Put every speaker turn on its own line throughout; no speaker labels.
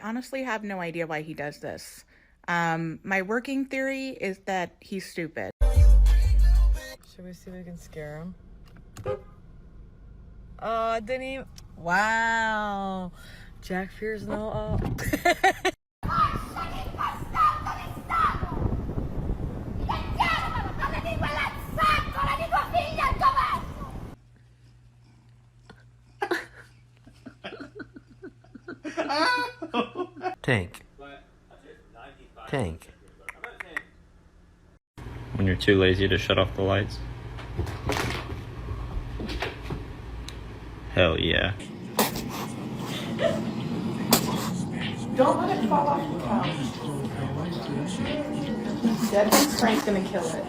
honestly have no idea why he does this. My working theory is that he's stupid.
Should we see if we can scare him? Oh, it didn't even... Wow. Jack fears no...
Tank. Tank. When you're too lazy to shut off the lights. Hell yeah.
Don't let it fall off the couch. Dead Frank's gonna kill it.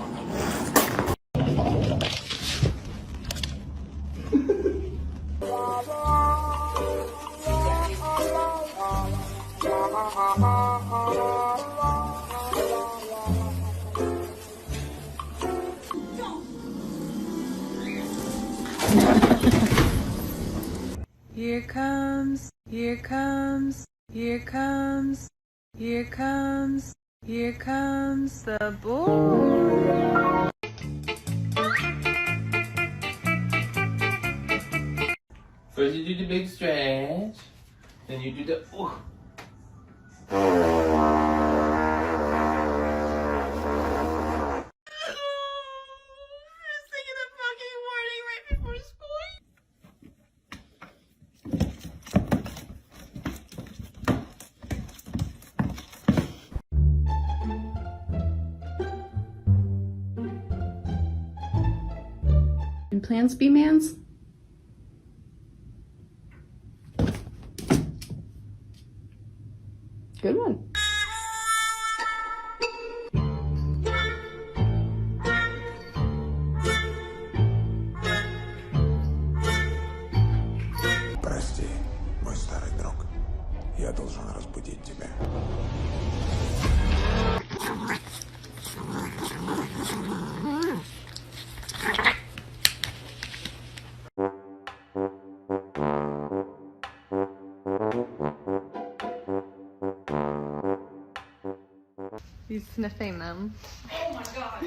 Here comes, here comes, here comes, here comes, here comes the boy.
First you do the big stretch, then you do the ooh.
And plans be mans? Good one.
Прости, мой старый друг. Я должен разбудить тебя.
He's sniffing them.
Oh my god.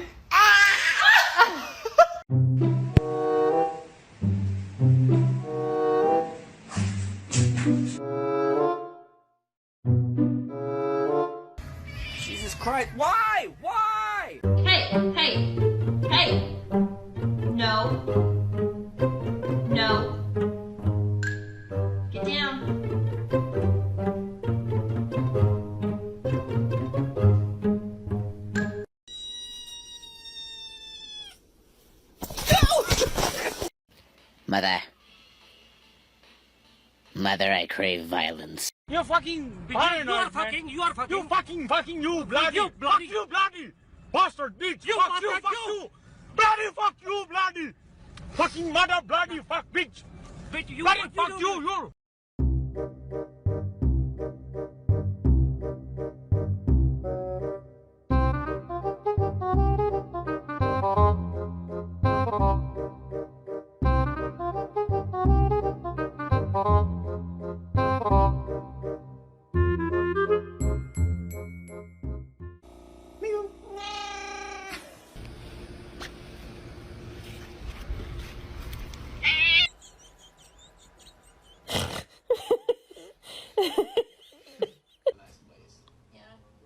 Jesus Christ, why? Why?
Hey, hey, hey! No. No. Get down.
Mother, I crave violence.
You're fucking paranoid, you are fucking, man. You are fucking. You fucking, you bloody. You bloody. Fuck you bloody. Bastard bitch. You fuck you, fuck you. Bloody fuck you bloody. Fucking mother bloody fuck bitch. Bitch, you bloody fuck you, you.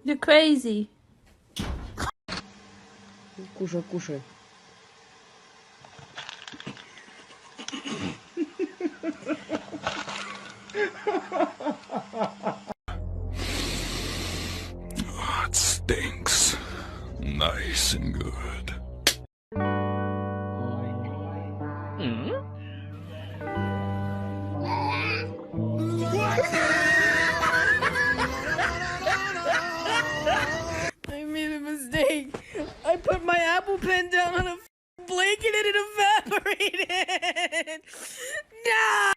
You're crazy.
Кушай, кушай.
Oh, it stinks. Nice and good.
I made a mistake. I put my Apple Pen down on a blanket and it evaporated. No!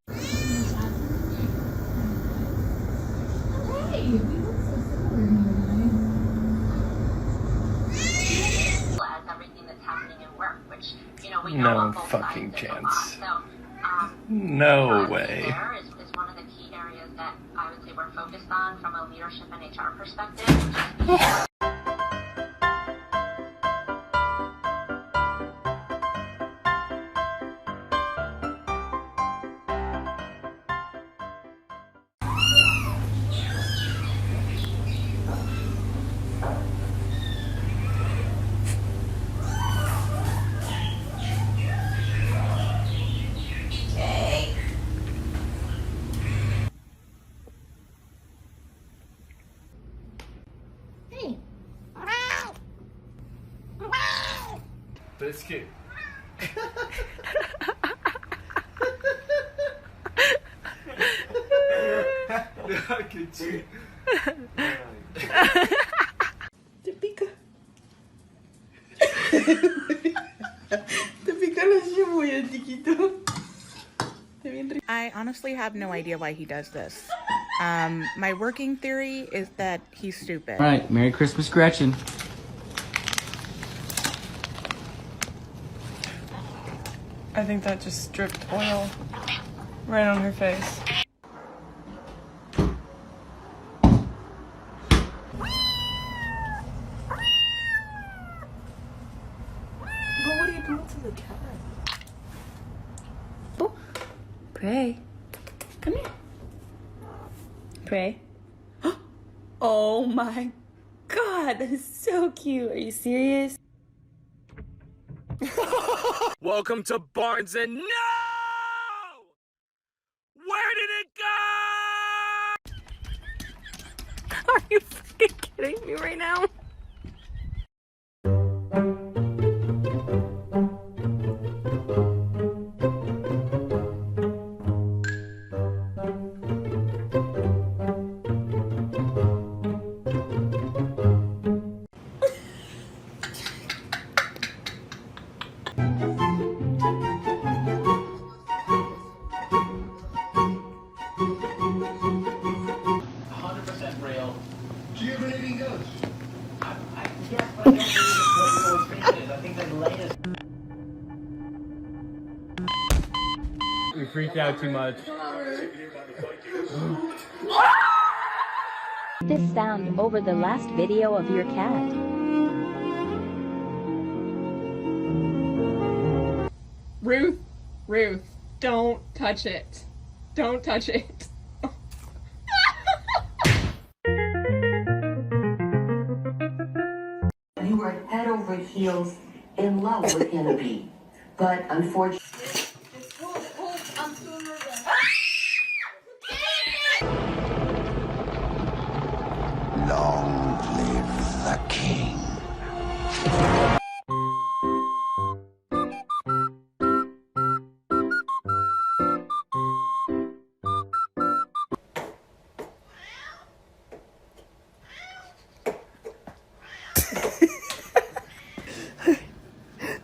As everything that's happening in work, which, you know, we know
No
on both
fucking
sides there's a
chance.
lot. So,
No way.
there is one of the key areas that I would say we're focused on from a leadership and HR perspective.
But it's cute. Good cute.
Te pica. Te pica los cebollas, chiquito.
I honestly have no idea why he does this. My working theory is that he's stupid.
All right, Merry Christmas, Gretchen.
I think that just dripped oil right on her face. But what are you doing to the cat? Oh, Pray. Come here. Pray. Oh my God, that is so cute. Are you serious?
Welcome to Barnes and No! Where did it go?
Are you freaking kidding me right now?
Do you believe in ghosts? Yes, but I don't believe it's what your opinion is. I think that's latest.
We freaked out too much.
This sound over the last video of your cat.
Ruth, don't touch it. Don't touch it.
You were head over heels in love with Hannah, but unfortunately.
Long live the king.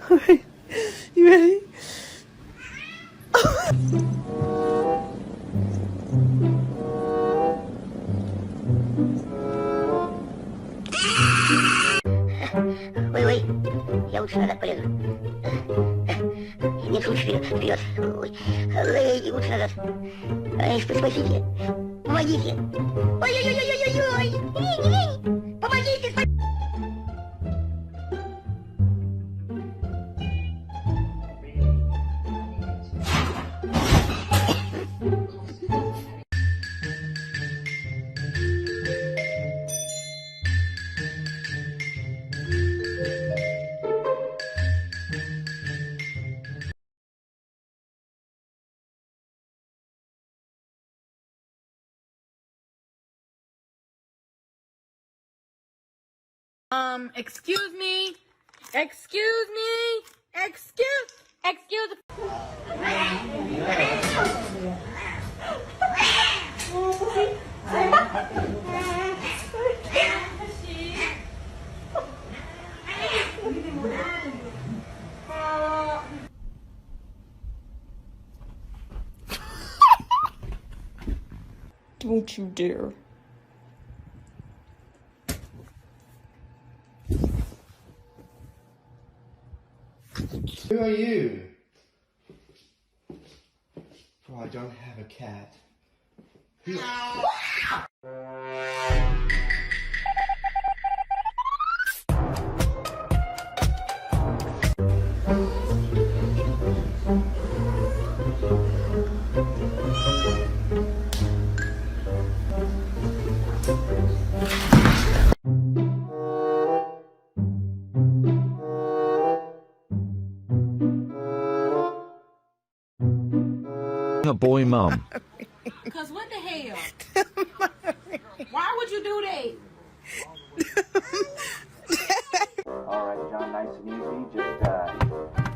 Alright, you ready?
Ой, я лучше назад полезу. Нет, лучше вперед. Ой, лучше назад. Ай, спасите. Помогите. Ой-ой-ой-ой-ой-ой. Помогите, спасите.
Excuse me. Excuse me. Excuse. Don't you dare.
Who are you? For I don't have a cat.
A boy mom.
Cause what the hell? Why would you do that?
Alright, John, nice and easy. Just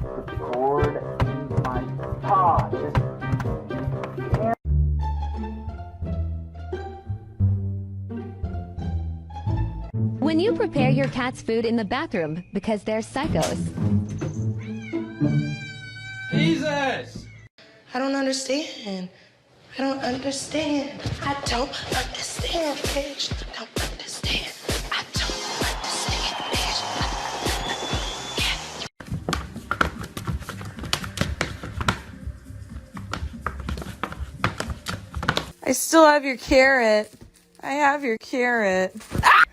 put the cord in my paw. Just
When you prepare your cat's food in the bathroom because they're psychos.
Jesus!
I don't understand. I don't understand. I don't understand, bitch. I don't understand. I don't understand, bitch.
I still have your carrot. I have your carrot. Ah!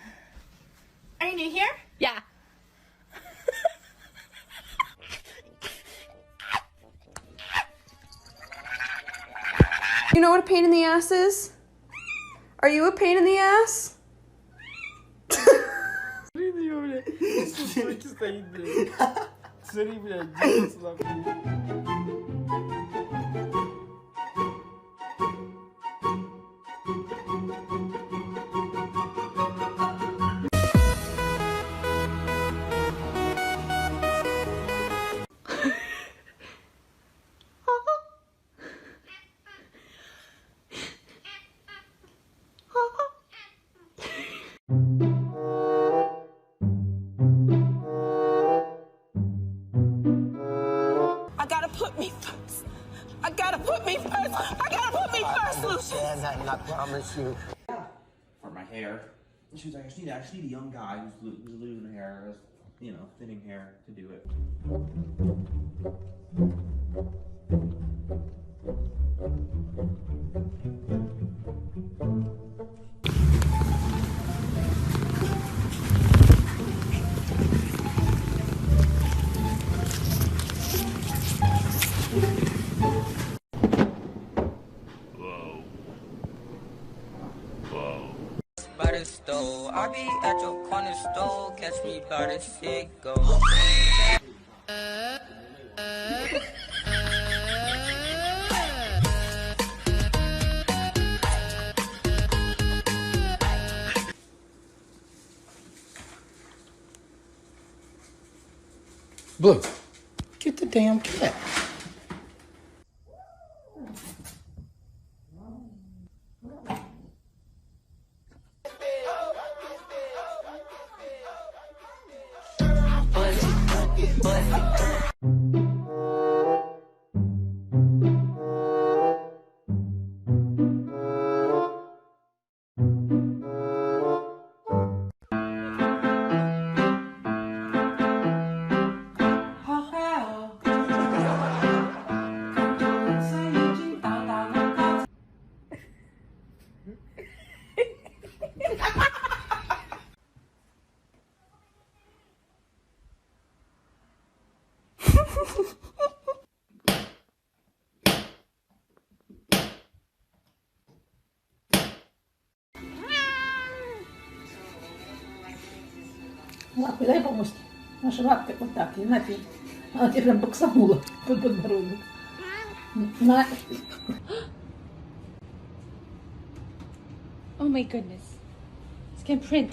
Are you new here?
Yeah.
You know what a pain in the ass is? Are you a pain in the ass?
I gotta put me first. I gotta put me first. I gotta put me first, Lucius.
I promise you.
For my hair. And she was like, I just need a young guy who's losing hair, you know, thinning hair to do it.
By the stove, I be at your corner store, catch me by the cigar.
Blue, get the damn cat.
Лапы дай помочь. Наша лапка вот так, и на пей. Она тебе прям боксанула под подбородок. На.
Oh my goodness. Scan print.